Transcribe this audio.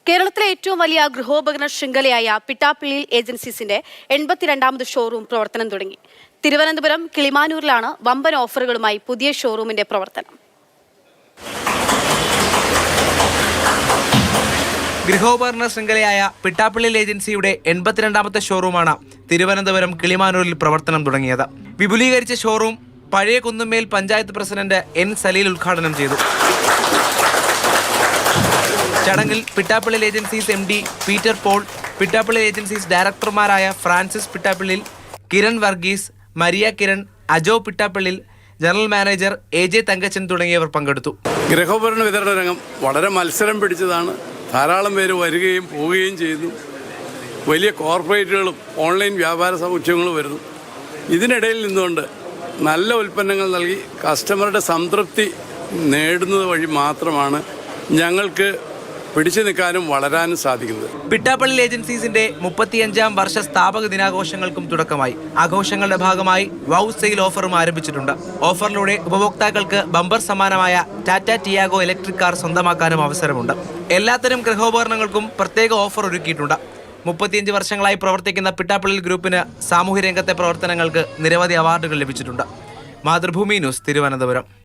കേരളത്തിലെ ഏറ്റവും വലിയ ഗൃഹോപകരണ ശൃംഖലയായ പിട്ടാപ്പിള്ളിയിൽ ഏജൻസീസിന്റെ 82ാമത് ഷോറൂം പ്രവർത്തനം തുടങ്ങി. തിരുവനന്തപുരം കിളിമാനൂരിലാണ് വമ്പൻ ഓഫറുകളുമായി പുതിയ ഷോറൂമിന്റെ പ്രവർത്തനം. ഗൃഹോപകരണ ശൃംഖലയായ പിട്ടാപ്പിള്ളിയിൽ ഏജൻസിയുടെ 82ാമത്തെ ഷോറൂമാണ് തിരുവനന്തപുരം കിളിമാനൂരിൽ പ്രവർത്തനം തുടങ്ങിയത്. വിപുലീകരിച്ച ഷോറൂം പഴയ കുന്നുമ്മേൽ പഞ്ചായത്ത് പ്രസിഡന്റ് എൻ സലീൽ ഉദ്ഘാടനം ചെയ്തു. ചടങ്ങിൽ Pittappillil agencies MD Peter Paul, Pittappillil agencies ഡയറക്ടർമാരായ Francis Pittappillil, Kiran Varghese, Maria Kiran, Ajo Pittappillil, general manager AJ Thankachan തുടങ്ങിയവർ പങ്കെടുത്തു. ഗൃഹോപകരണ വിതരണ രംഗം വളരെ മത്സരം പിടിച്ചതാണ്. ധാരാളം പേര് വരികയും പോവുകയും ചെയ്യുന്നു. വലിയ കോർപ്പറേറ്റുകളും ഓൺലൈൻ വ്യാപാര സമുച്ചയങ്ങളും വരുന്നു. ഇതിനിടയിൽ നിന്നുകൊണ്ട് നല്ല ഉൽപ്പന്നങ്ങൾ നൽകി കസ്റ്റമറുടെ സംതൃപ്തി നേടുന്നത് വഴി മാത്രമാണ് ഞങ്ങൾക്ക് പിടിച്ചു നിൽക്കാനും വളരാനും സാധിക്കുന്നത്. പിട്ടാപ്പിള്ളിയിൽ ഏജൻസീസിന്റെ 35ാം വർഷ സ്ഥാപക ദിനാഘോഷങ്ങൾക്കും തുടക്കമായി. ആഘോഷങ്ങളുടെ ഭാഗമായി വൗ സെയിൽ ഓഫറും ആരംഭിച്ചിട്ടുണ്ട്. ഓഫറിലൂടെ ഉപഭോക്താക്കൾക്ക് ബമ്പർ സമ്മാനമായ ടാറ്റ ടിയാഗോ ഇലക്ട്രിക് കാർ സ്വന്തമാക്കാനും അവസരമുണ്ട്. എല്ലാത്തരം ഗൃഹോപകരണങ്ങൾക്കും പ്രത്യേക ഓഫർ ഒരുക്കിയിട്ടുണ്ട്. 35 വർഷങ്ങളായി പ്രവർത്തിക്കുന്ന പിട്ടാപ്പിള്ളിയിൽ ഗ്രൂപ്പിന് സാമൂഹ്യ രംഗത്തെ പ്രവർത്തനങ്ങൾക്ക് നിരവധി അവാർഡുകൾ ലഭിച്ചിട്ടുണ്ട്. മാതൃഭൂമി ന്യൂസ്, തിരുവനന്തപുരം.